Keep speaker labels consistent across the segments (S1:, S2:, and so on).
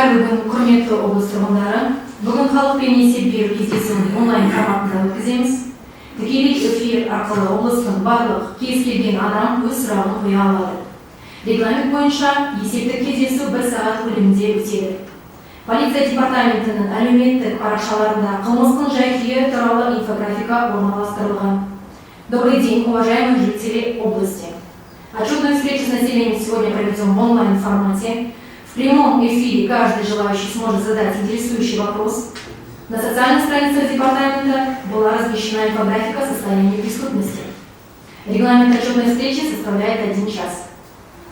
S1: Қайырлы күн, құрметті облыс тұрғындары. Бүгін халықпен есеп беру кездесуін онлайн форматында өткіземіз. Тікелей эфир арқылы облыстың барлық кез келген адам өз сұрағын қоя алады. Регламент бойынша есептік кездесу 1 сағат көлемінде өтеді. Полиция департаментінің әлеуметтік парақшаларында қылмыстың жай-күйі туралы инфографика орналастырылған. Добрый день, уважаемые жители области. Отчетную встречу с населением сегодня проведем в онлайн-формате. В прямом эфире каждый желающий сможет задать интересующий вопрос. На социальных страницах департамента была размещена инфографика состояния преступности. Регламент отчетной встречи составляет 1 час.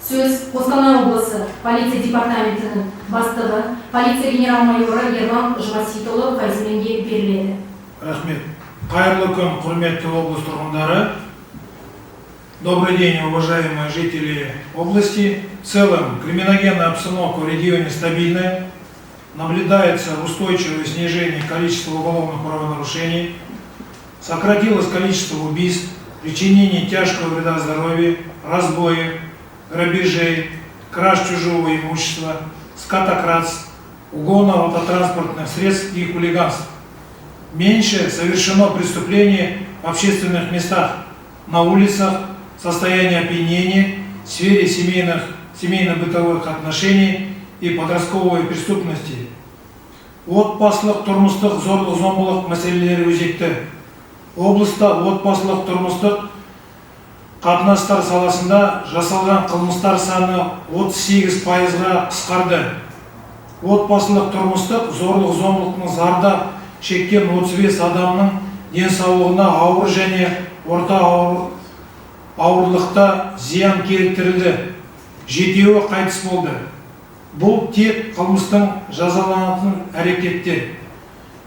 S1: Сөз Қостанай облысы полиция департаментінің бастығы, полиция генерал-майоры Ерлан Жваситұлы Файзменге беріледі.
S2: Рахмет. Қайырлы күн, құрметті облыс тұрғындары. Добрый день, уважаемые жители области. В целом, криминогенная обстановка в регионе стабильная. Наблюдается устойчивое снижение количества уголовных правонарушений. Сократилось количество убийств, причинения тяжкого вреда здоровью, разбоев, грабежей, краж чужого имущества, скотократств, угонов автотранспортных средств и хулиганств. Меньше совершено преступлений в общественных местах, на улицах, состояние опьянения, в сфере семейно-бытовых отношений и подростковой преступности. Отбасылық тұрмыстық зорлық-зомбылық мәселелері өзекті. Облыста отбасылық тұрмыстық қатынастар саласында жасалған қылмыстар саны 38%-ға қысқарды. Отбасылық тұрмыстық зорлық-зомбылықтың зардап шеккен 35 адамның денсаулығына ауыр және орта ауырлықта зиян келтірілді. 7-еуі қайтыс болды. Бұл тек қылмыстың жазаланатын әрекеттер.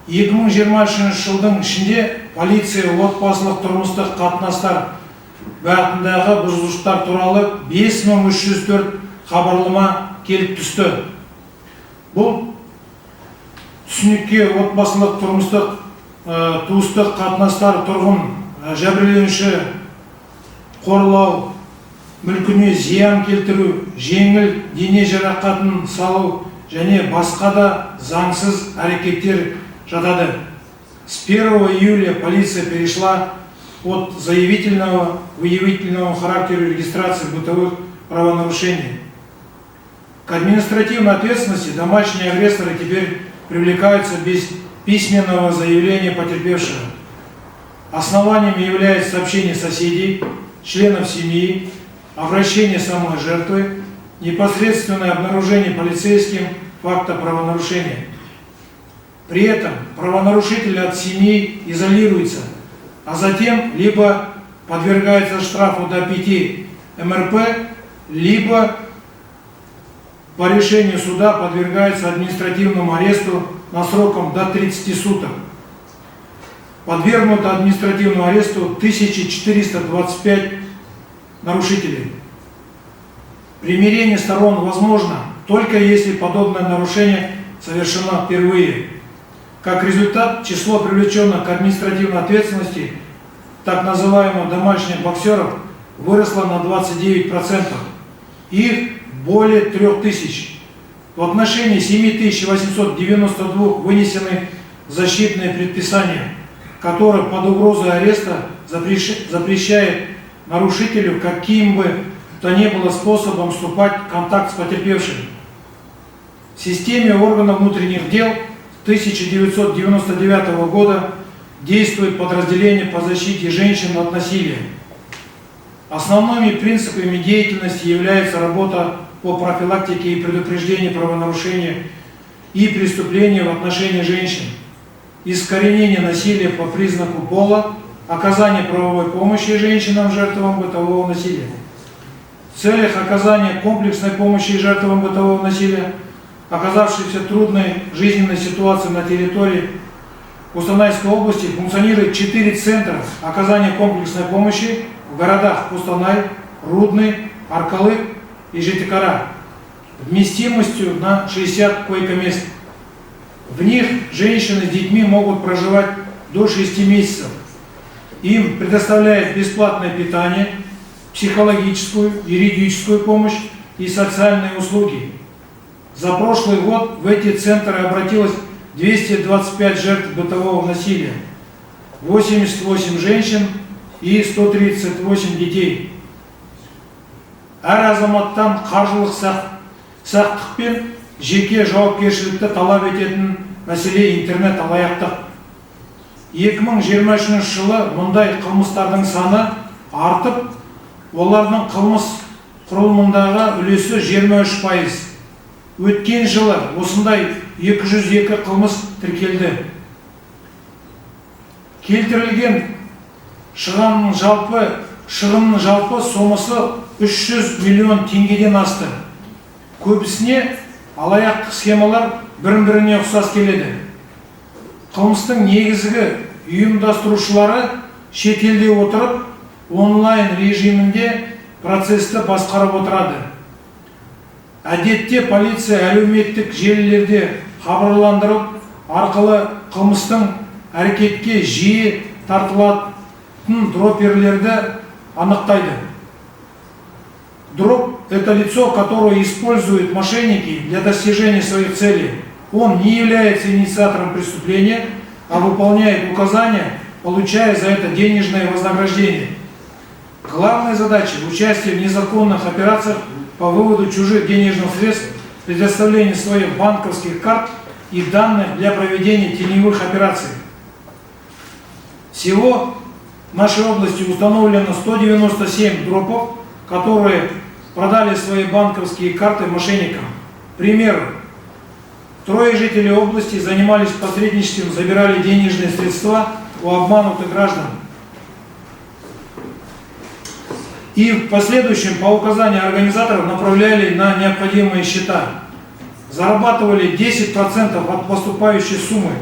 S2: 2023 жылдың ішінде полиция отбасылық тұрмыстық қатынастар бағытындағы бұзушылықтар туралы 5304 хабарлама келіп түсті. Бұл түсінікке отбасылық тұрмыстық туыстық қатынастар тұрғын жәбірленуші қорлау, мүлкіне зиян келтіру, жеңіл дене жарақатын салу және басқа да заңсыз әрекеттер жатады. С 1 июля полиция перешла от заявительного к выявительному характеру регистрации бытовых правонарушений. К административной ответственности домашние агрессоры теперь привлекаются без письменного заявления потерпевшего. Основанием является сообщение соседей, членов семьи, обращение самой жертвы, непосредственное обнаружение полицейским факта правонарушения. При этом правонарушитель от семьи изолируется, а затем либо подвергается штрафу до 5 МРП, либо по решению суда подвергается административному аресту на сроком до 30 суток. Подвергнуто административному аресту 1425 нарушителей. Примирение сторон возможно только если подобное нарушение совершено впервые. Как результат, число привлеченных к административной ответственности так называемых домашних боксеров выросло на 29%. Их более 3000. В отношении 7892 вынесены защитные предписания, которые под угрозой ареста запрещает нарушителю каким бы то ни было способом вступать в контакт с потерпевшим. В системе органов внутренних дел 1999 года действует подразделение по защите женщин от насилия. Основными принципами деятельности является работа по профилактике и предупреждению правонарушения и преступления в отношении женщин, искоренение насилия по признаку пола, оказание правовой помощи женщинам, жертвам бытового насилия. В целях оказания комплексной помощи жертвам бытового насилия, оказавшихся в трудной жизненной ситуации на территории Костанайской области, функционирует 4 центра оказания комплексной помощи в городах Костанай, Рудный, Аркалык и Житикара вместимостью на 60 койко-мест. В них женщины с детьми могут проживать до 6 месяцев. Им предоставляют бесплатное питание, психологическую, юридическую помощь и социальные услуги. За прошлый год в эти центры обратилось 225 жертв бытового насилия, 88 женщин и 138 детей. Әр азаматтан қаржылық сақтық пен жеке жауапкершілікті талап ететін мәселе интернет алаяқтық. 2023 жылы мұндай қылмыстардың саны артып, олардың қылмыс құрылымындағы үлесі 23%. Өткен жылы осындай 202 қылмыс тіркелді. Келтірілген шығынның жалпы сомасы 300 миллион теңгеден асты. Көбісіне алаяқтық схемалар бірін-біріне ұқсас келеді. Қылмыстың негізгі ұйымдастырушылары шетелде отырып, онлайн режимінде процесті басқарып отырады. Әдетте полиция әлеуметтік желілерде хабарландырып арқылы қылмыстың әрекетке жиі тартылатын дроперлерді анықтайды. Дроп – это лицо, которое использует мошенники для достижения своих целей. Он не является инициатором преступления, а выполняет указания, получая за это денежное вознаграждение. Главная задача – участие в незаконных операциях по выводу чужих денежных средств, предоставление своих банковских карт и данных для проведения теневых операций. Всего в нашей области установлено 197 дропов, которые продали свои банковские карты мошенникам. Пример. 3 жителей области занимались посредничеством, забирали денежные средства у обманутых граждан. И в последующем по указанию организаторов направляли на необходимые счета. Зарабатывали 10% от поступающей суммы.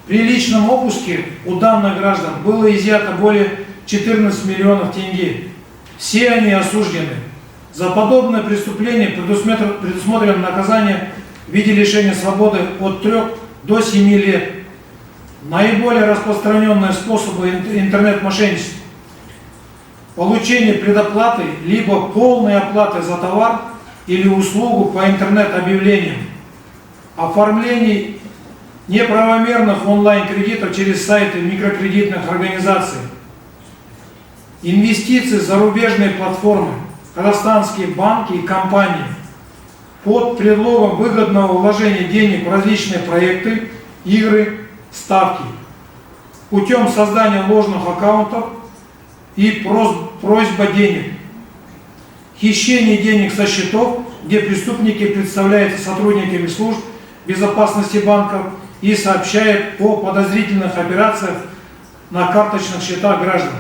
S2: При личном обыске у данных граждан было изъято более 14 миллионов тенге. Все они осуждены. За подобное преступление предусмотрено наказание в виде лишения свободы от 3 до 7 лет. Наиболее распространенные способы интернет-мошенничества: получение предоплаты либо полной оплаты за товар или услугу по интернет-объявлениям, оформление неправомерных онлайн-кредитов через сайты микрокредитных организаций, инвестиции в зарубежные платформы, казахстанские банки и компании под предлогом выгодного вложения денег в различные проекты, игры, ставки, путем создания ложных аккаунтов и просьба денег, хищение денег со счетов, где преступники представляются сотрудниками служб безопасности банков и сообщают о подозрительных операциях на карточных счетах граждан.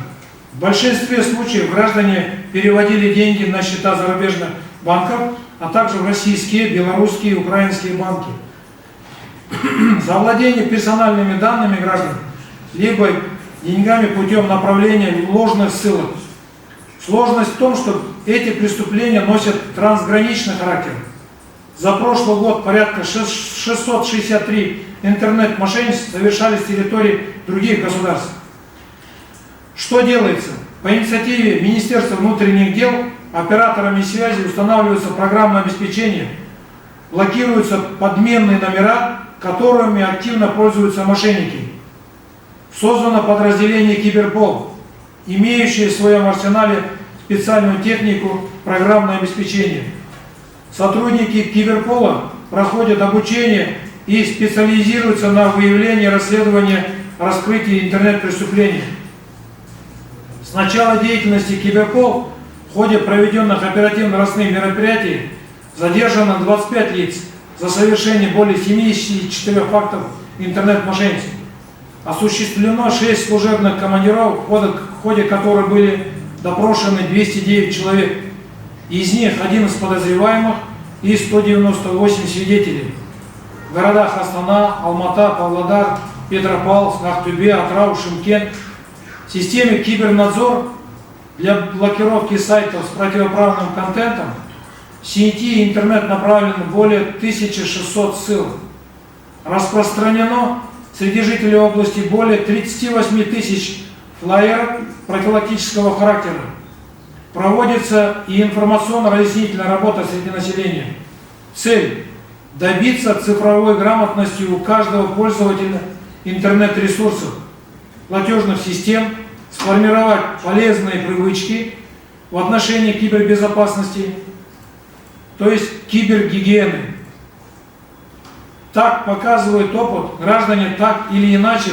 S2: В большинстве случаев граждане переводили деньги на счета зарубежных банков, а также в российские, белорусские и украинские банки. За владение персональными данными граждан, либо деньгами путем направления ложных ссылок. Сложность в том, что эти преступления носят трансграничный характер. За прошлый год порядка 663 интернет-мошенничества совершались с территории других государств. Что делается? По инициативе Министерства внутренних дел операторами связи устанавливается программное обеспечение, блокируются подменные номера, которыми активно пользуются мошенники. Создано подразделение Киберпол, имеющее в своем арсенале специальную технику программное обеспечение. Сотрудники Киберпола проходят обучение и специализируются на выявлении, расследовании, раскрытии интернет-преступлений. С начала деятельности Киберпол в ходе проведенных оперативно-розыскных мероприятий задержано 25 лиц за совершение более 74 фактов интернет-мошенничества. Осуществлено 6 служебных командировок, в ходе которых были допрошены 209 человек. Из них 11 подозреваемых и 198 свидетелей. В городах Астана, Алмата, Павлодар, Петропавловск, Актубе, Атырау, Шымкент. В системе Кибернадзор для блокировки сайтов с противоправным контентом в сети интернет направлено более 1600 ссылок. Распространено среди жителей области более 38 тысяч флайеров профилактического характера. Проводится и информационно-разъяснительная работа среди населения. Цель – добиться цифровой грамотности у каждого пользователя интернет-ресурсов, платежных систем, сформировать полезные привычки в отношении кибербезопасности, то есть кибергигиены. Так показывает опыт, граждане так или иначе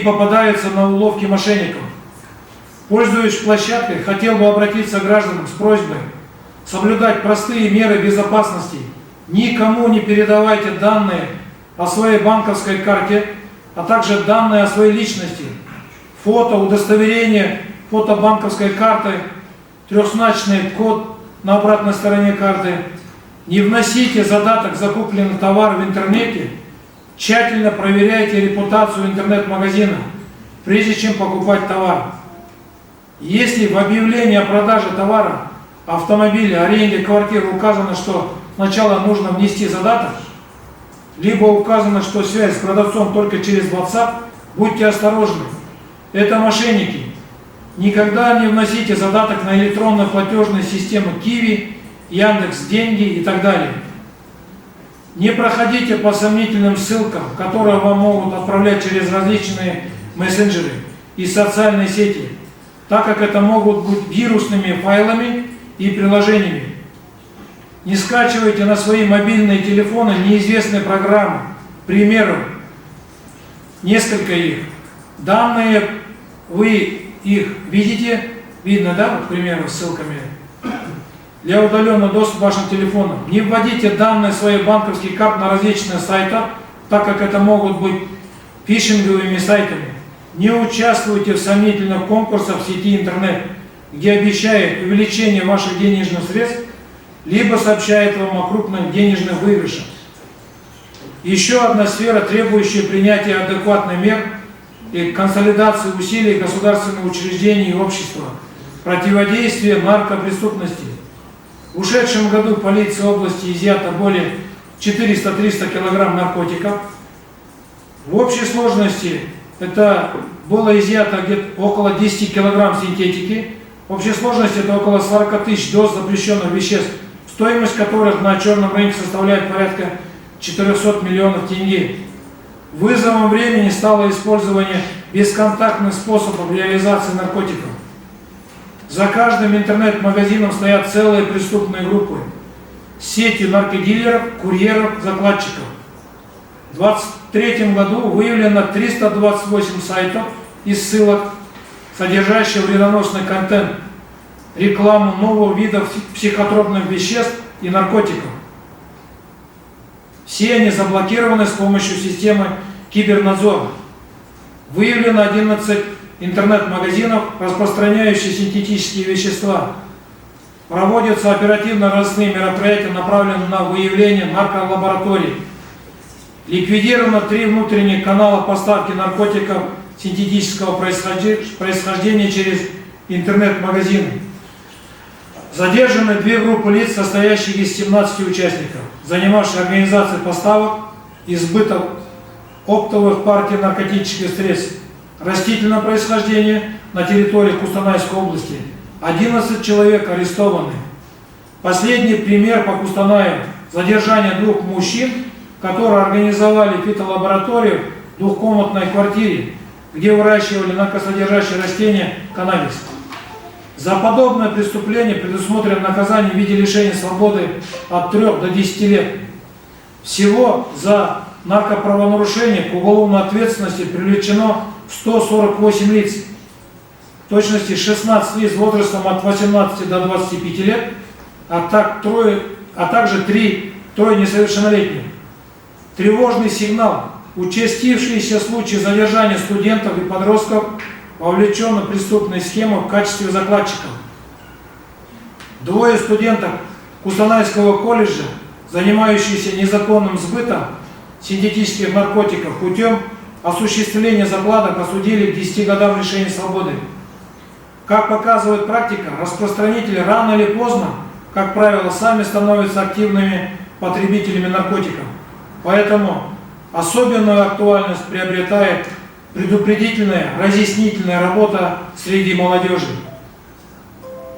S2: попадаются на уловки мошенников. Пользуясь площадкой, хотел бы обратиться к гражданам с просьбой соблюдать простые меры безопасности. Никому не передавайте данные о своей банковской карте, а также данные о своей личности. Фото, удостоверение, фото банковской карты, трехзначный код на обратной стороне карты. Не вносите задаток закупленный товар в интернете. Тщательно проверяйте репутацию интернет-магазина, прежде чем покупать товар. Если в объявлении о продаже товара, автомобиля, аренде квартиры указано, что сначала нужно внести задаток, либо указано, что связь с продавцом только через WhatsApp, будьте осторожны. Это мошенники. Никогда не вносите задаток на электронные платежные системы Kiwi, Яндекс.Деньги и так далее. Не проходите по сомнительным ссылкам, которые вам могут отправлять через различные мессенджеры и социальные сети, так как это могут быть вирусными файлами и приложениями. Не скачивайте на свои мобильные телефоны неизвестные программы. К примеру, несколько их. Данные вы их видите, видно, да, вот, к примеру, ссылками. Для удаленного доступа к вашим телефонам. Не вводите данные своих банковских карт на различные сайты, так как это могут быть фишинговыми сайтами. Не участвуйте в сомнительных конкурсах в сети интернет, где обещают увеличение ваших денежных средств, либо сообщает вам о крупных денежных выигрышах. Еще одна сфера, требующая принятия адекватных мер и консолидации усилий государственных учреждений и общества, противодействие наркопреступности. В ушедшем году полиции области изъято более 400-300 килограмм наркотиков. В общей сложности это было изъято где-то около 10 килограмм синтетики. В общей сложности это около 40 тысяч доз запрещенных веществ, стоимость которых на черном рынке составляет порядка 400 миллионов тенге. Вызовом времени стало использование бесконтактных способов реализации наркотиков. За каждым интернет-магазином стоят целые преступные группы, сети наркодилеров, курьеров, закладчиков. В 2023 году выявлено 328 сайтов и ссылок, содержащих вредоносный контент, рекламу нового вида психотропных веществ и наркотиков. Все они заблокированы с помощью системы кибернадзора. Выявлено 11 интернет-магазинов, распространяющих синтетические вещества. Проводятся оперативно-розыскные мероприятия, направленные на выявление нарколабораторий. Ликвидировано 3 внутренних канала поставки наркотиков синтетического происхождения через интернет-магазины. Задержаны 2 группы лиц, состоящих из 17 участников, занимавших организацией поставок и сбыта оптовых партий наркотических средств растительного происхождения на территории Кустанайской области. 11 человек арестованы. Последний пример по Кустанаю – задержание 2 мужчин, которые организовали фитолабораторию в 2-комнатной квартире, где выращивали наркосодержащие растения каннабис. За подобное преступление предусмотрено наказание в виде лишения свободы от 3 до 10 лет. Всего за наркоправонарушение к уголовной ответственности привлечено 148 лиц, в точности 16 лиц возрастом от 18 до 25 лет, а также трое несовершеннолетних. Тревожный сигнал. Участившиеся случаи задержания студентов и подростков вовлечены в преступные схемы в качестве закладчиков. 2 студентов Кустанайского колледжа, занимающиеся незаконным сбытом синтетических наркотиков путем осуществления закладок, осудили к 10 годам лишения свободы. Как показывает практика, распространители рано или поздно, как правило, сами становятся активными потребителями наркотиков. Поэтому особенную актуальность приобретает предупредительная, разъяснительная работа среди молодежи.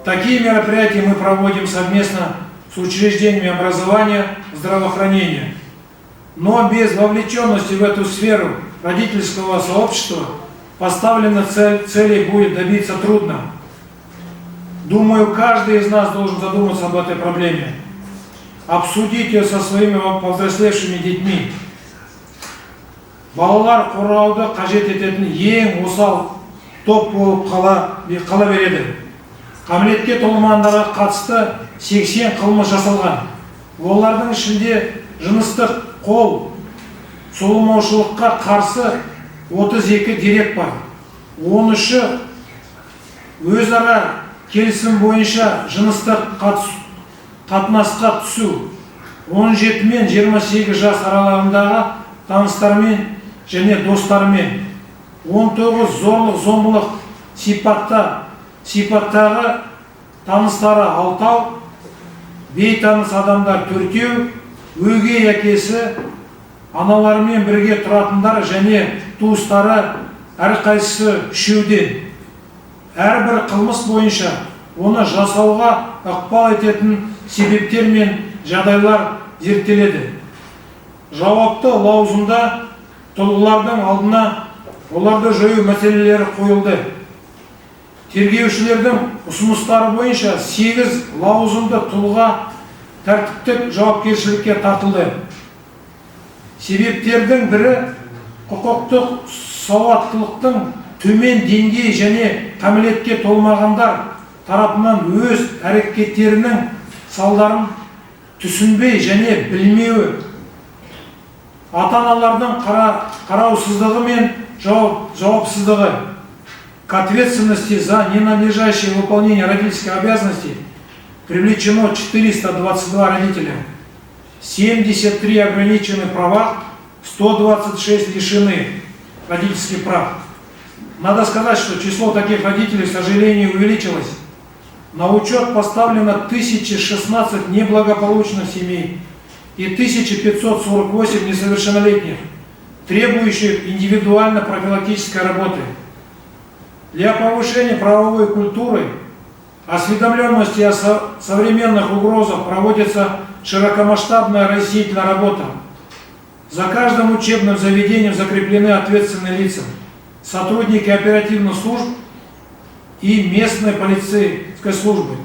S2: Такие мероприятия мы проводим совместно с с учреждениями образования, здравоохранения. Но без вовлеченности в эту сферу родительского сообщества поставленных целей будет добиться трудно. Думаю, каждый из нас должен задуматься об этой проблеме, обсудить ее со своими повзрослевшими детьми. Балалар қорғауды қажет ететін ең осал топ болып қала береді. Кәмелетке толмағандарға қатысты 80 қылмыс жасалған. Олардың ішінде жыныстық қол зұлымшылыққа қарсы 32 дерек бар. 13-і өзара келісім бойынша жыныстық қатынасқа түсу. 17 мен 28 жас аралығындағы таныстармен және достармен. 19 зорлық-зомбылық сипаттағы таныстары 6, бейтаныс адамдар 4, өгей әкесі, аналарымен бірге тұратындар және туыстары әрқайсысы 3-ден. Әрбір қылмыс бойынша оны жасауға ықпал ететін себептер мен жағдайлар зерттеледі. Жауапты лауазымда тұлғалардың алдына оларды жою мәселелері қойылды. Тергеушілердің ұсыныстары бойынша 8 лауазымды тұлға тәртіптік жауапкершілікке тартылды. Себептердің бірі құқықтық сауаттылықтың төмен деңгейі және кәмелетке толмағандар тарапынан өз әрекеттерінің салдарын түсінбей және білмеуі, ата-аналардың қараусыздығы мен жауапсыздығы. К ответственности за ненадлежащее выполнение родительских обязанностей привлечено 422 родителя, 73 ограничены права, 126 лишены родительских прав. Надо сказать, что число таких родителей, к сожалению, увеличилось. На учет поставлено 1016 неблагополучных семей и 1548 несовершеннолетних, требующих индивидуально-профилактической работы. Для повышения правовой культуры, осведомленности о современных угрозах проводится широкомасштабная разъяснительная работа. За каждым учебным заведением закреплены ответственные лица, сотрудники оперативных служб и местной полицейской службы.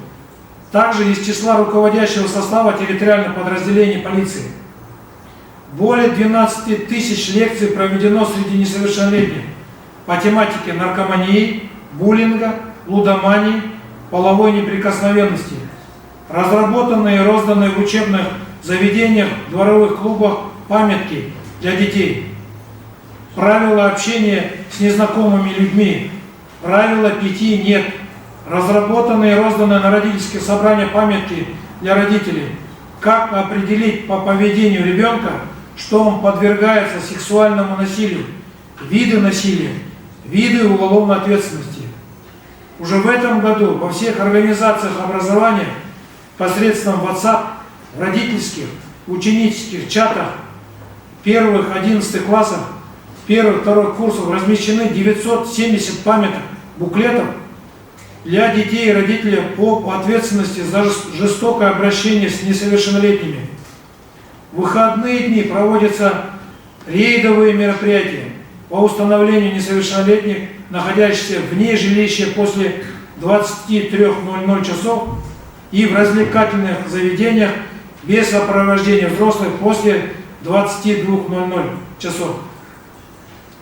S2: Также из числа руководящего состава территориальных подразделений полиции. Более 12 тысяч лекций проведено среди несовершеннолетних по тематике наркомании, буллинга, лудомании, половой неприкосновенности. Разработанные и розданные в учебных заведениях, дворовых клубах памятки для детей. Правила общения с незнакомыми людьми. Правила 5 нет. Разработанные и розданные на родительских собраниях памятки для родителей. Как определить по поведению ребенка, что он подвергается сексуальному насилию, виды насилия, виды уголовной ответственности. Уже в этом году во всех организациях образования посредством WhatsApp, в родительских, ученических чатах первых 11 классов, первых-вторых курсов размещены 970 памяток, буклетов для детей и родителей по ответственности за жестокое обращение с несовершеннолетними. В выходные дни проводятся рейдовые мероприятия по установлению несовершеннолетних, находящихся вне жилища после 23:00 часов и в развлекательных заведениях без сопровождения взрослых после 22:00 часов.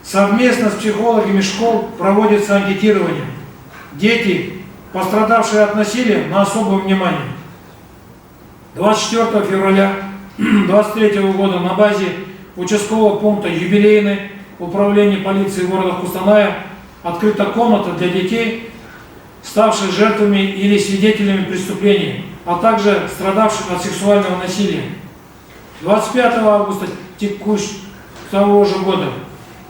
S2: Совместно с психологами школ проводится анкетирование. Дети, пострадавшие от насилия, на особое внимание. 24 февраля 2023 года на базе участкового пункта «Юбилейный» управления полиции города Кустаная открыта комната для детей, ставших жертвами или свидетелями преступлений, а также страдавших от сексуального насилия. 25 августа того же года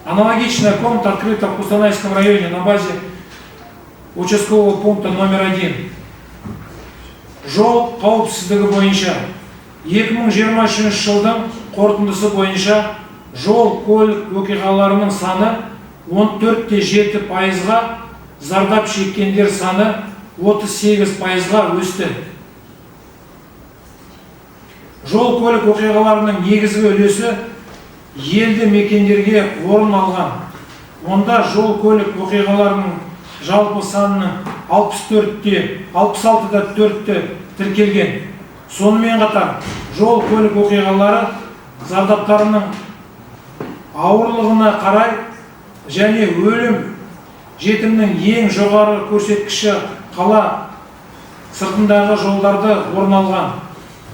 S2: аналогичная комната открыта в Кустанайском районе на базе участкового пункта номер 1. Жол қауіпсіздігі бойынша 2023 жылдың қорытындысы бойынша жол көлік оқиғаларының саны 14,7%-ға, зардап шеккендер саны 38%-ға өсті. Жол көлік оқиғаларының негізгі үлесі елді мекендерге орын алған. Онда жол көлік оқиғаларының жалпы санының 66-да 4-те тіркелген. Сонымен қатар жол көлік оқиғалары зардаптарының ауырлығына қарай және өлім жетімнің ең жоғары көрсеткіші қала сыртындағы жолдарды орын алған.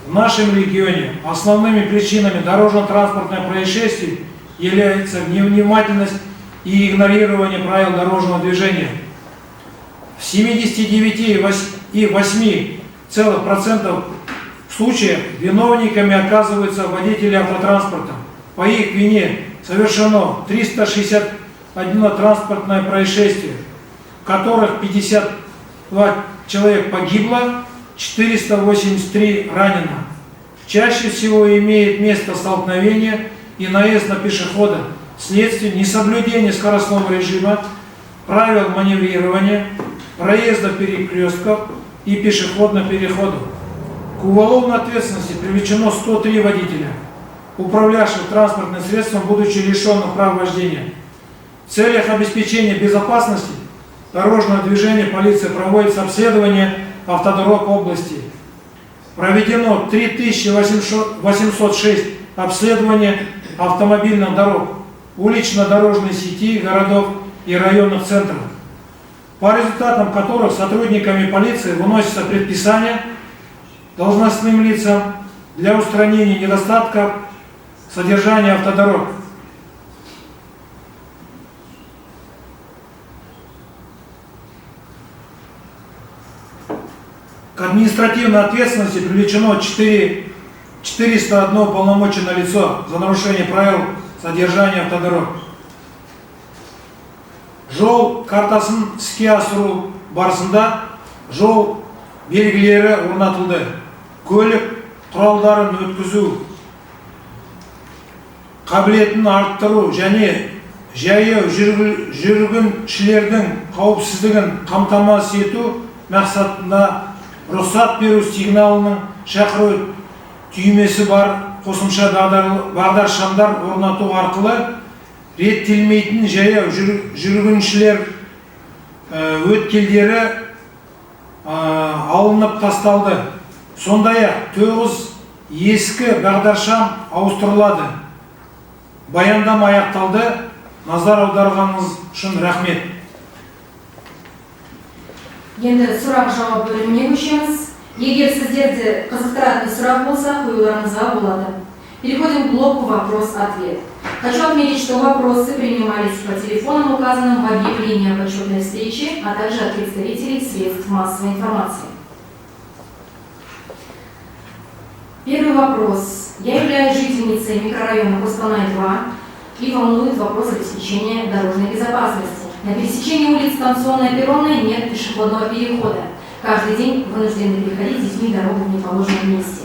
S2: В нашем регионе основными причинами дорожно-транспортных происшествий является невнимательность и игнорирование правил дорожного движения. В 79,8% случаев виновниками оказываются водители автотранспорта. По их вине совершено 361 транспортное происшествие, в которых 52 человек погибло, 483 ранено. Чаще всего имеет место столкновение и наезд на пешехода вследствие несоблюдения скоростного режима, правил маневрирования, проезда перекрестков и пешеходных переходов. К уголовной ответственности привлечено 103 водителя, управлявших транспортным средством, будучи лишенных прав вождения. В целях обеспечения безопасности дорожного движения полиция проводит обследование автодорог области. Проведено 3806 обследований автомобильных дорог, улично-дорожной сети городов и районных центров, по результатам которых сотрудниками полиции выносятся предписания должностным лицам для устранения недостатков содержания автодорог. К административной ответственности привлечено 401 уполномоченное лицо за нарушение правил содержания автодорог. Жол картасын іске асыру барысында жол белгілері орнатылды. Көлік құралдарын өткізу қабілетін арттыру және жаяу жүргіншілердің қауіпсіздігін қамтамасыз ету мақсатында рұқсат беру сигналының шақыру түймесі бар қосымша бағдаршамдар орнату арқылы реттелмейтін жаяу жүргіншілер өткелдері алынып тасталды. Сондай-ақ 9 ескі бағдаршам ауыстырылады. Баяндама аяқталды. Назар аударғаныңыз үшін рахмет.
S1: Енді сұрақ жауап бөліміне көшеміз. Егер сіздерді қызықтыратын сұрақ болса, қоюларыңызға болады. Переходим к блоку «Вопрос-ответ». Хочу отметить, что вопросы принимались по телефонам, указанным в объявлении об отчетной встрече, а также от представителей средств массовой информации. Первый вопрос. Я являюсь жительницей микрорайона Кустанай-2 и волнует вопрос обеспечения дорожной безопасности. На пересечении улиц Станционной и Перронной нет пешеходного перехода. Каждый день вынуждены переходить с детьми дорогу в неположенном месте.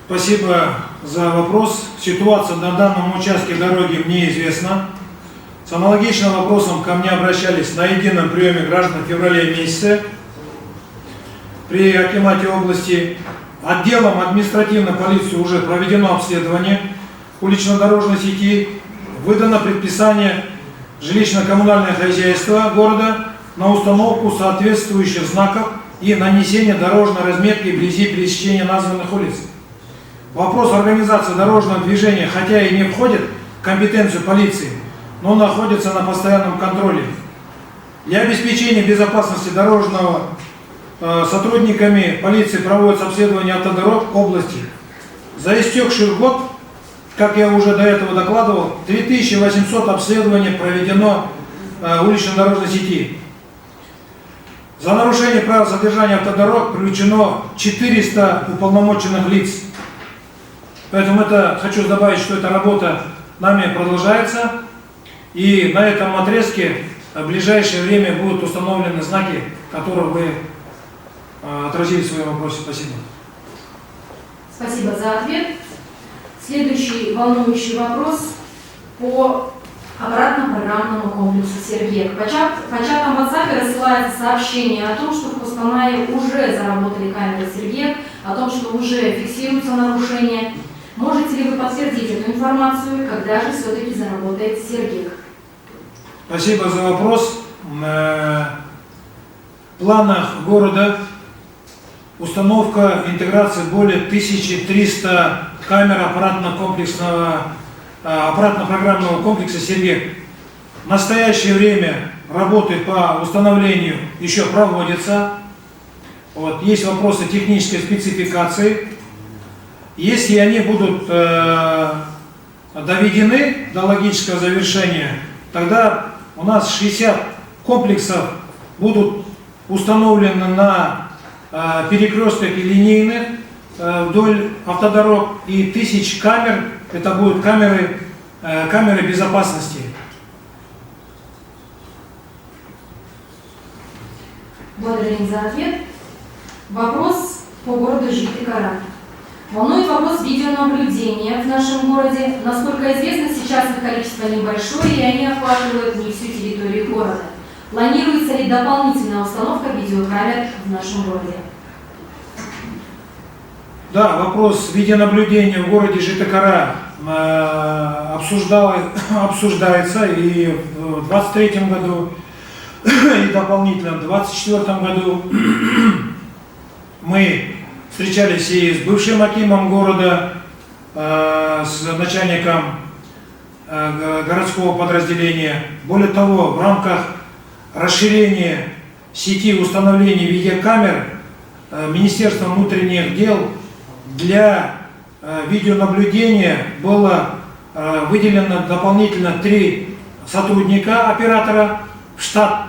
S2: Спасибо за вопрос. Ситуация на данном участке дороги мне известна. С аналогичным вопросом ко мне обращались на едином приеме граждан в феврале месяце. При акимате области отделом административной полиции уже проведено обследование улично-дорожной сети, выдано предписание жилищно-коммунальное хозяйство города на установку соответствующих знаков и нанесение дорожной разметки вблизи пересечения названных улиц. Вопрос организации дорожного движения, хотя и не входит в компетенцию полиции, но находится на постоянном контроле. Для обеспечения безопасности дорожного сотрудниками полиции проводится обследование автодорог области. За истекший год, как я уже до этого докладывал, 3800 обследований проведено улично-дорожной сети. За нарушение правил содержания автодорог привлечено 400 уполномоченных лиц. Поэтому хочу добавить, что эта работа нами продолжается. И на этом отрезке в ближайшее время будут установлены знаки, которые вы отразили в своем вопросе. Спасибо.
S1: Спасибо за ответ. Следующий волнующий вопрос по аппаратно-программному комплексу «Сергек». В чатам WhatsApp рассылается сообщение о том, что в Кустанае уже заработали камеры «Сергек», о том, что уже фиксируются нарушения. Можете ли вы подтвердить эту информацию, когда же все-таки заработает Сергек?
S2: Спасибо за вопрос. В планах города установка, интеграция более 1300 камер аппаратно-программного комплекса «Сергек». В настоящее время работы по установлению еще проводятся. Вот, есть вопросы технической спецификации. Если они будут доведены до логического завершения, тогда у нас 60 комплексов будут установлены на перекрестках и линейных вдоль автодорог, и 1000 камер, это будут камеры безопасности.
S1: Благодарим за ответ. Вопрос по городу Житикара. Волнует вопрос видеонаблюдения в нашем городе. Насколько известно, сейчас их количество небольшое, и они охватывают не всю территорию города. Планируется ли дополнительная установка видеокамер в нашем городе?
S2: Да, вопрос видеонаблюдения в городе Житикара обсуждается и в 2023 году, и дополнительно в 2024 году. Мы встречались и с бывшим акимом города, с начальником городского подразделения. Более того, в рамках расширения сети установления видеокамер Министерством внутренних дел для видеонаблюдения было выделено дополнительно 3 сотрудника оператора в штат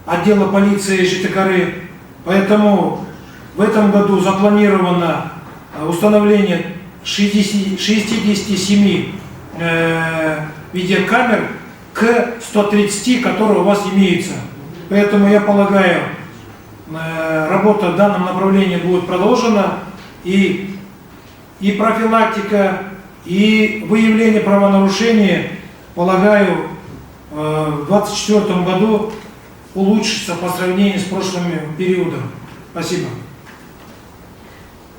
S2: отдела полиции Житикары. Поэтому в этом году запланировано установление 67 видеокамер к 130, которые у вас имеются. Поэтому я полагаю, работа в данном направлении будет продолжена, и профилактика, и выявление правонарушений, полагаю, в 2024 году улучшится по сравнению с прошлым периодом. Спасибо.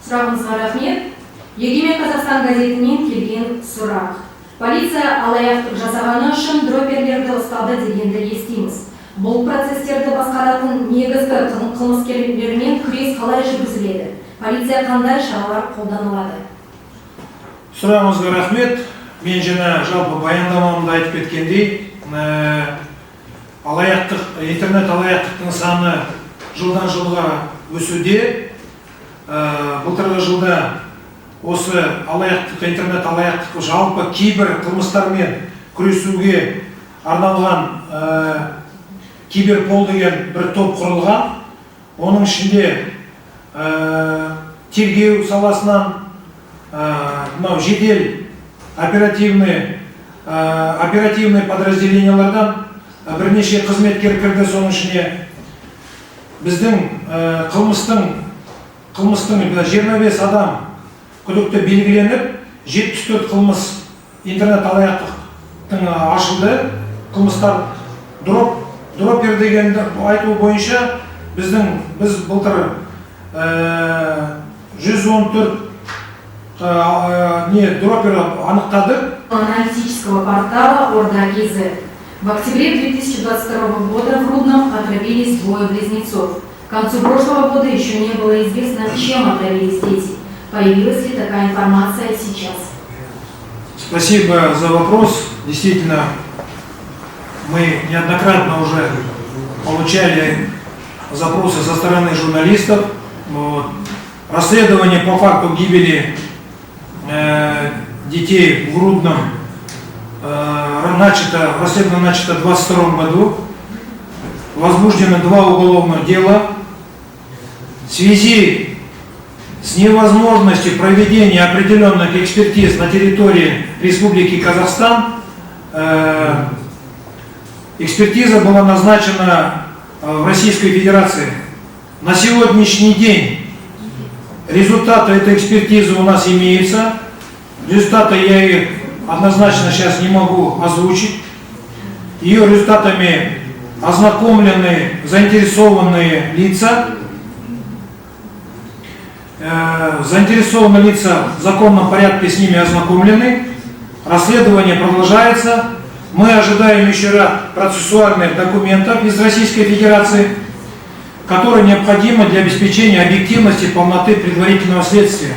S1: Сұрағыңызға рахмет. Егемен Қазақстан газетінен келген сұрақ. Полиция алаяқтық жасағаны үшін дроперлерді ұстады дегенді естиміз. Бұл процестерді басқаратын негізгі қылмыскерлермен күрес қалай жүргізіледі? Полиция қандай шаралар қолданылады?
S2: Сұрағыңызға рахмет. Мен жаңа жалпы баяндамамда айтып кеткендей, интернет алаяқтықтың саны жылдан жылға өсуде. Былтырғы жылда осы интернет алаяқтық жалпы кибер қылмыстармен күресуге арналған киберпол деген бір топ құрылған. Оның ішінде тергеу саласынан жедел оперативный подразделениялардан бірнеше қызметкер кірді. Соның ішіне біздің қылмыстың 25 адам күдікті белгіленіп, 74 қылмыс интернет алаяқтықтың ашылды. Қылмыстар дропер дегенді айту бойынша біз былтыр 114 дропера анықтадық.
S1: Аналитического портала Орда.кз. В октябре 2022 года в Рудном отравились 2 близнецов. К концу прошлого года еще не было известно, чем отравились дети. Появилась ли такая информация сейчас?
S2: Спасибо за вопрос. Действительно, мы неоднократно уже получали запросы со стороны журналистов. Расследование по факту гибели детей в Рудном расследование начато в 2022 году. Возбуждено 2 уголовных дела. В связи с невозможностью проведения определенных экспертиз на территории Республики Казахстан, экспертиза была назначена в Российской Федерации. На сегодняшний день результаты этой экспертизы у нас имеются. Результаты я их однозначно сейчас не могу озвучить. Ее результатами ознакомлены заинтересованные лица. заинтересованные лица в законном порядке с ними ознакомлены. Расследование продолжается. Мы ожидаем еще ряд процессуальных документов из Российской Федерации, которые необходимы для обеспечения объективности и полноты предварительного следствия.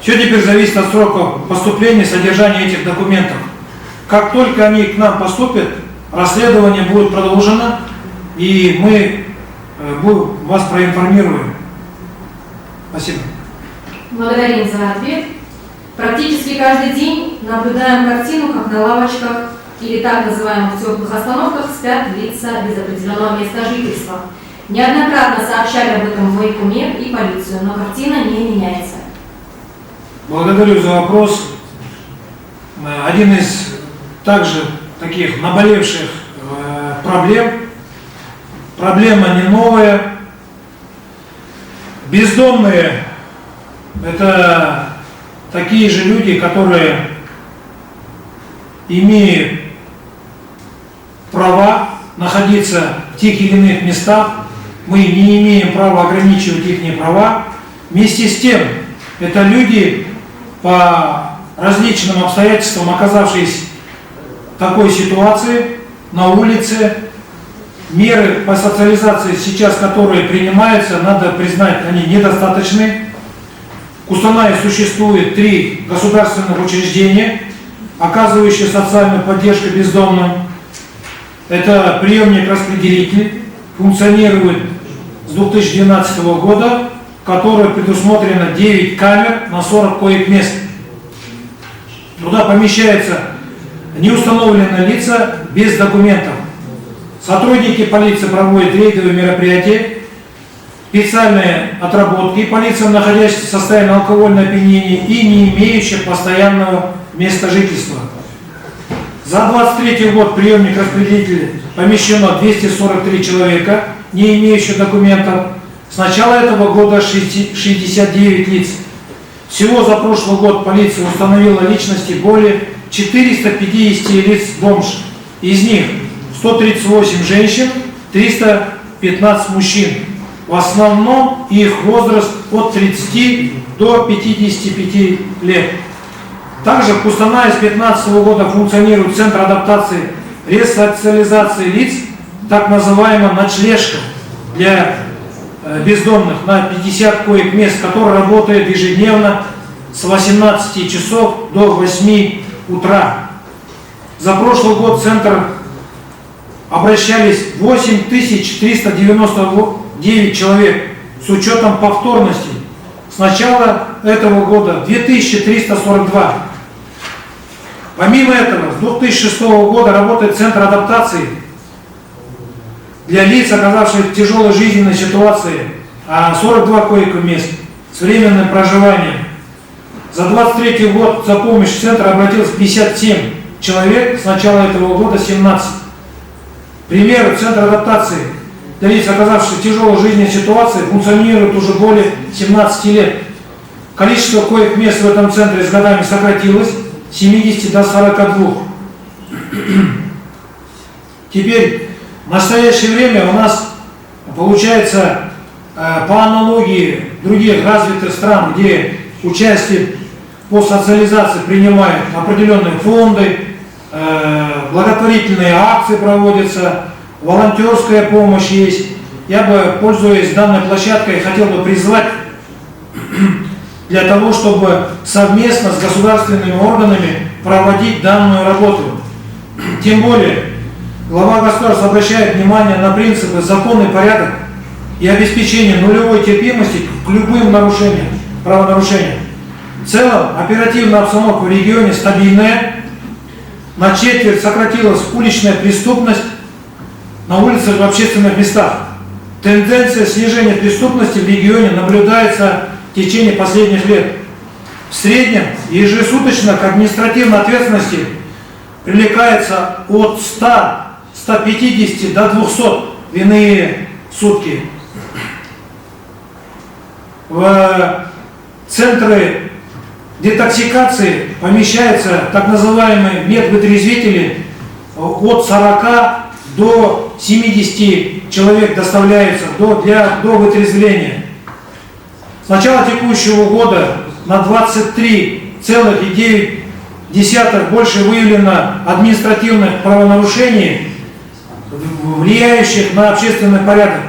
S2: Все теперь зависит от срока поступления и содержания этих документов. Как только они к нам поступят, расследование будет продолжено, и мы вас проинформируем. Спасибо.
S1: Благодарим за ответ. Практически каждый день наблюдаем картину, как на лавочках или так называемых теплых остановках спят лица без определенного места жительства. Неоднократно сообщали об этом в военкомат и полицию, но картина не меняется.
S2: Благодарю за вопрос. Один из также таких наболевших проблем. Проблема не новая. Бездомные – это такие же люди, которые имеют права находиться в тех или иных местах. Мы не имеем права ограничивать их права. Вместе с тем, это люди по различным обстоятельствам, оказавшись в такой ситуации на улице. Меры по социализации сейчас, которые принимаются, надо признать, они недостаточны. В Кустанае существует 3 государственных учреждения, оказывающие социальную поддержку бездомным. Это приемник-распределитель, функционирует с 2012 года, в которой предусмотрено 9 камер на 40 коек-мест. Туда помещаются неустановленные лица без документов. Сотрудники полиции проводят рейдовые мероприятия, специальные отработки по лицам, находящихся в состоянии алкогольного опьянения и не имеющих постоянного места жительства. За 23 год приемник-распределитель помещено 243 человека, не имеющих документов. С начала этого года 69 лиц. Всего за прошлый год полиция установила личности более 450 лиц бомж. Из них 138 женщин, 315 мужчин. В основном их возраст от 30 до 55 лет. Также в Кустанае с 2015 года функционирует Центр адаптации ресоциализации лиц, так называемая ночлежка для бездомных на 50 коек мест, который работает ежедневно с 18 часов до 8 утра. За прошлый год в Центр обращались 8399 человек с учетом повторности. С начала этого года 2342. Помимо этого, с 2006 года работает Центр адаптации для лиц, оказавшихся в тяжелой жизненной ситуации, 42 койко-мест с временным проживанием. За 23 год за помощь в Центр обратилось 57 человек, с начала этого года 17. Пример, Центр адаптации для лиц, оказавшихся в тяжелой жизненной ситуации, функционирует уже более 17 лет. Количество коек-мест в этом центре с годами сократилось с 70 до 42. Теперь в настоящее время у нас получается по аналогии других развитых стран, где участие по социализации принимают определенные фонды, благотворительные акции проводятся, волонтерская помощь есть. Я бы, пользуясь данной площадкой, хотел бы призвать для того, чтобы совместно с государственными органами проводить данную работу. Тем более, глава государства обращает внимание на принципы законный порядок и обеспечение нулевой терпимости к любым нарушениям, правонарушениям. В целом, оперативная обстановка в регионе стабильная, на четверть сократилась уличная преступность на улицах и в общественных местах. Тенденция снижения преступности в регионе наблюдается в течение последних лет. В среднем ежесуточно к административной ответственности привлекается от 100-150 до 200 в иные сутки. В центры детоксикации помещаются так называемые медвытрезвители, от 40 до 70 человек доставляется до вытрезвления. С начала текущего года на 23,9% больше выявлено административных правонарушений, влияющих на общественный порядок.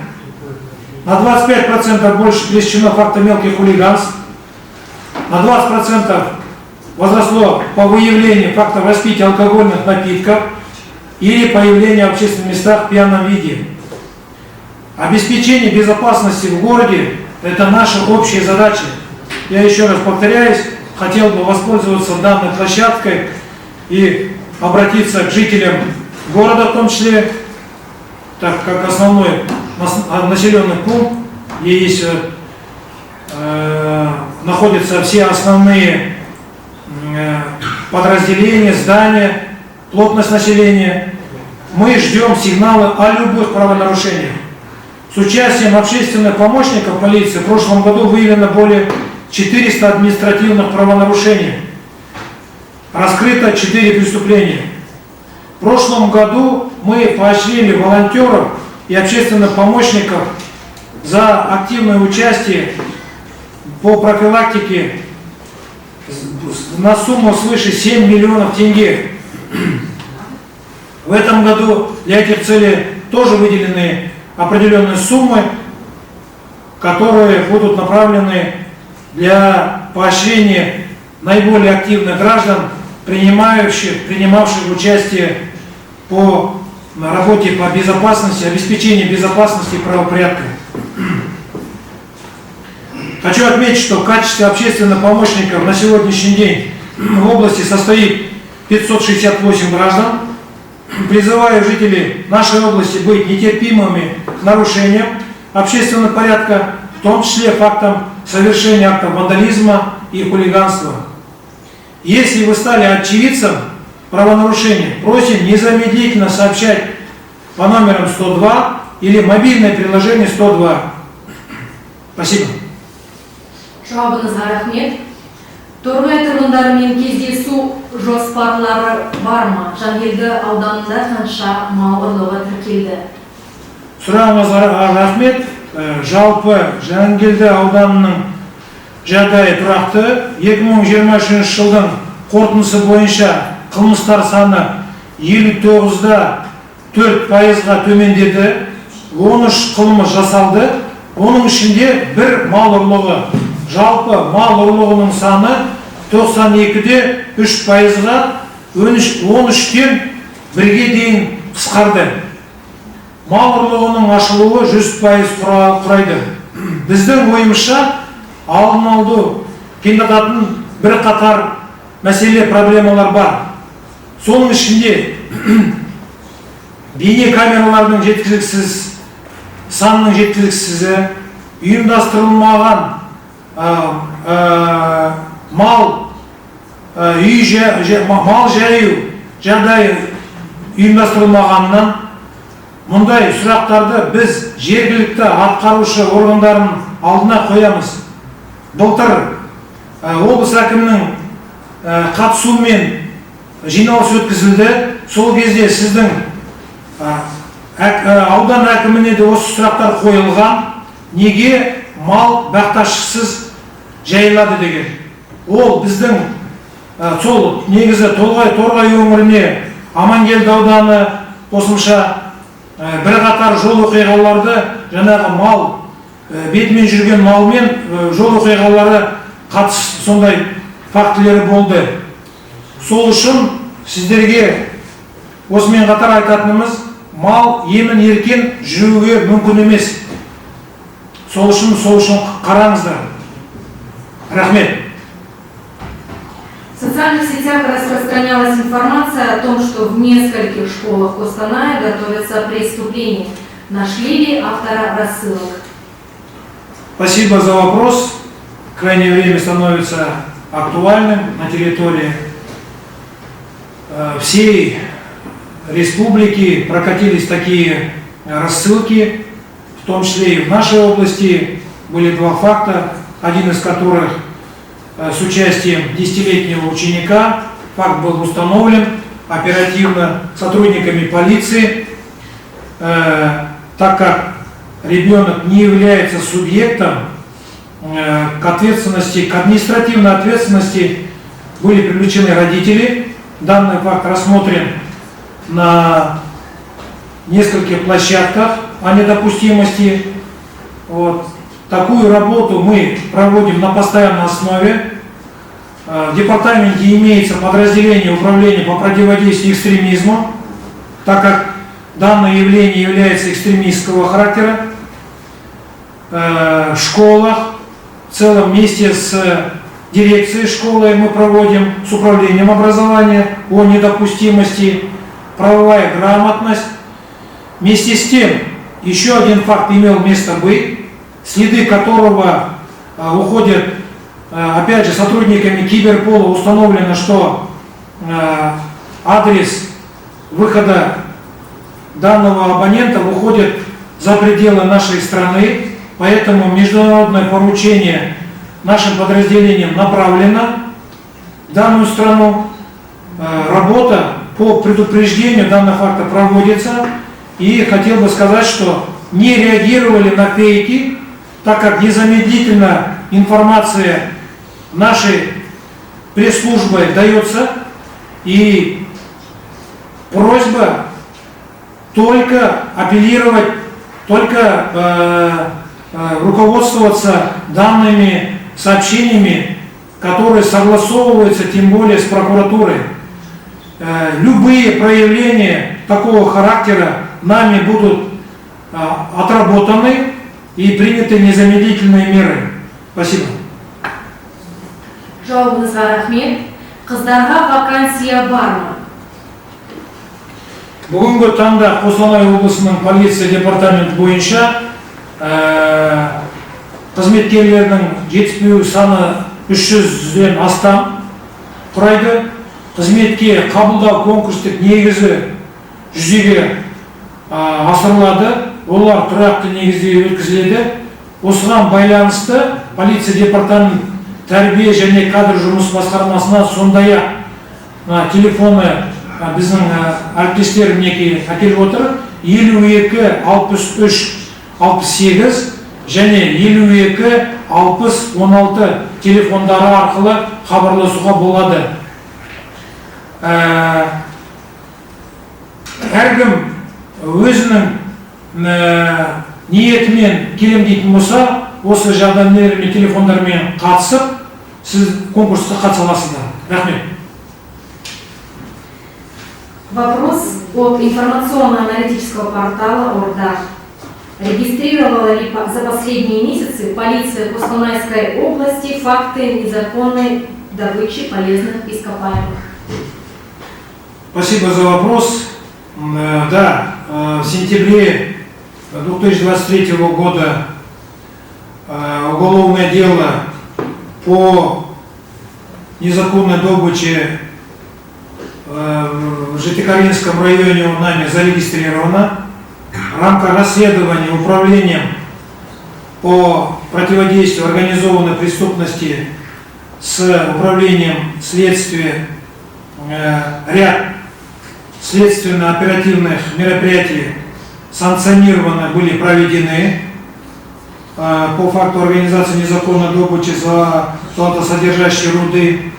S2: На 25% больше пресечено фактов мелких хулиганств. На 20% возросло по выявлению фактов распития алкогольных напитков или появления в общественных местах в пьяном виде. Обеспечение безопасности в городе – это наша общая задача. Я еще раз повторяюсь, хотел бы воспользоваться данной площадкой и обратиться к жителям города в том числе, так как основной населенный пункт, где есть, находятся все основные подразделения, здания, плотность населения. Мы ждем сигналы о любых правонарушениях. С участием общественных помощников полиции в прошлом году выявлено более 400 административных правонарушений. Раскрыто 4 преступления. В прошлом году мы поощрили волонтеров и общественных помощников за активное участие по профилактике на сумму свыше 7 миллионов тенге. В этом году для этих целей тоже выделены определенные суммы, которые будут направлены для поощрения наиболее активных граждан, принимавших участие по работе по безопасности, обеспечению безопасности и правопорядка. Хочу отметить, что в качестве общественных помощников на сегодняшний день в области состоит 568 граждан. Призываю жителей нашей области быть нетерпимыми к нарушениям общественного порядка, в том числе фактам совершения актов вандализма и хулиганства. Если вы стали очевидцем правонарушения, просим незамедлительно сообщать по номерам 102 или мобильное приложение 102. Спасибо.
S1: Жауабыңызға рахмет. Торғай тұрғындарымен кездесу жоспарлары бар ма? Жангелді ауданында қанша мал ұрлығы тіркелді?
S2: Сұрағыңызға рахмет. Жалпы Жангелді ауданының жағдайы тұрақты. 2023 жылдың қорытындысы бойынша қылмыстар саны 59,4%-ға төмендеді. 13 қылмыс жасалды. Оның ішінде бір мал ұрлығы. Жалпы мал ұрлығының саны 92,3%-ға 13-тен 1-ге дейін қысқарды. Мал ұрлығының ашылуы 100% құрайды. Біздің ойымызша алдын алу қиындататын бір қатар мәселе проблемалар бар. Соның ішінде бейне камералардың жеткіліксіз, санның жеткіліксізі, ұйымдастырылмаған мал жаю жағдайы ұйымдастырылмағанынан мұндай сұрақтарды біз жергілікті атқарушы органдардың алдына қоямыз. Былтыр облыс әкімінің қатысуымен жиналыс өткізілді. Сол кезде сіздің аудан әкіміне де осы сұрақтар қойылған. Неге мал бақташысыз жайылады деген. Ол біздің сол негізі Торғай өңіріне, Амангелді ауданы, қосымша бірқатар жол оқиғаларды, жаңағы мал, бетімен жүрген малмен жол оқиғалары сондай фактілері болды. Сол үшін сіздерге осымен қатар айтатынымыз, мал емін еркен жүруге мүмкін емес. Сол үшін қараңыздар. Рахмет.
S1: В социальных сетях распространялась информация о том, что в нескольких школах Костаная готовятся преступления. Нашли ли автора рассылок?
S2: Спасибо за вопрос. В крайнее время становится актуальным на территории всей республики. Прокатились такие рассылки, в том числе и в нашей области. Были 2 факта, один из которых с участием 10-летнего ученика. Факт был установлен оперативно сотрудниками полиции, так как ребенок не является субъектом к ответственности, к административной ответственности были привлечены родители. Данный факт рассмотрен на нескольких площадках о недопустимости. Вот. Такую работу мы проводим на постоянной основе. В департаменте имеется подразделение управления по противодействию экстремизму, так как данное явление является экстремистского характера. В школах, в целом вместе с дирекцией школы мы проводим с управлением образования о недопустимости, правовая грамотность. Вместе с тем, еще один факт имел место быть, следы которого уходят, опять же, сотрудниками Киберпола. Установлено, что адрес выхода данного абонента выходит за пределы нашей страны, поэтому международное поручение нашим подразделениям направлено в данную страну. Работа по предупреждению данного факта проводится, и хотел бы сказать, что не реагировали на фейки, так как незамедлительно информация нашей пресс-службы дается, и просьба только апеллировать, только руководствоваться данными сообщениями, которые согласовываются, тем более с прокуратурой. Любые проявления такого характера нами будут отработаны и приняты незамедлительные меры. Спасибо.
S1: Жауабыңызға рахмет. Қыздарға вакансия бармы?
S2: Бүгінгі таңда Қостанай облысының полиция департаменті бойынша қызметкерлердің жетіспеу саны 300-ден астам құрайды. Қызметке қабылдау конкурстық негізі жүзеге асырылады. Олар тұрақты негізде өткізіледі. Осыған байланысты полиция департамент тәрбие және кадр жұмыс басқармасына сондай-ақ телефоны біздің әріптестер мінекей әкеліп отыр. 52 63 68 және 52 60 16 телефондары арқылы хабарласуға болады. Әркім өзінің ниетімен келем дейтін болса, осы жағдайлармен телефондармен қатысып, сіз конкурсқа қатыса аласыздар. Рахмет.
S1: Вопрос от информационно-аналитического портала «Орда». Регистрировала ли за последние месяцы полиция Костанайской области факты незаконной добычи полезных ископаемых?
S2: Спасибо за вопрос. Да, в сентябре 2023 года уголовное дело по незаконной добыче в Житикаринском районе нами зарегистрировано. В рамках расследования управлением по противодействию организованной преступности с управлением следствия ряд следственно-оперативных мероприятий санкционированы были проведены по факту организации незаконной добычи золотосодержащей руды.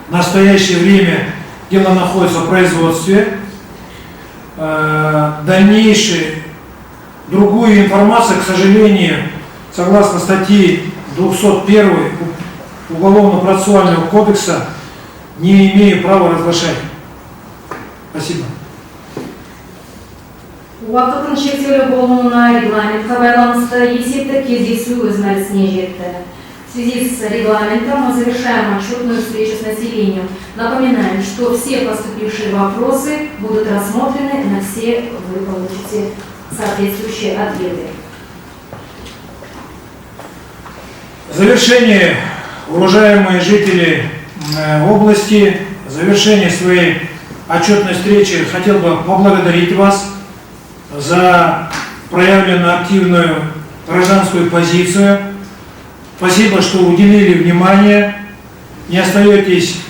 S2: В настоящее время дело находится в производстве. Дальнейшую другую информацию, к сожалению, согласно статье 201 Уголовно-процессуального кодекса, не имею права разглашать. Спасибо.
S1: Уақытын шектеулі болуына регламентқа байланысты есептік кездесу өз мәресіне жетті. В связи с регламентом мы завершаем отчетную встречу с населением. Напоминаем, что все поступившие вопросы будут рассмотрены, на все вы получите соответствующие ответы.
S2: В завершение, уважаемые жители области, в завершение своей отчетной встречи хотел бы поблагодарить вас за проявленную активную гражданскую позицию. Спасибо, что уделили внимание, не остаетесь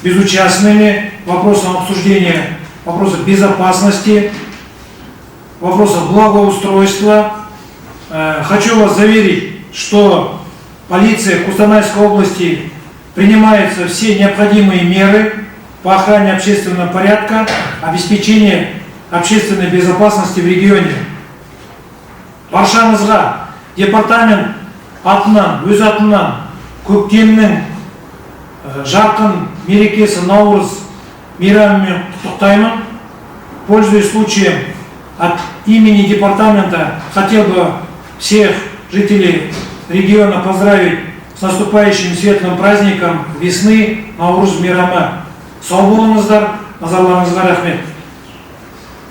S2: безучастными вопросам обсуждения вопросов безопасности, вопросов благоустройства. хочу вас заверить, что полиция Кустанайской области принимаются все необходимые меры по охране общественного порядка, обеспечению общественной безопасности в регионе. Баршаңызға департамент атынан, өз атынан көктемнің жарқын мерекесі Наурыз мейрамымен құттықтаймын. Пользуясь случаем, от имени департамента хотел бы всех жителей региона поздравить с наступающим светлым праздником весны Наурыз мейрамы. Сау болыңыздар, назарларыңызға рахмет.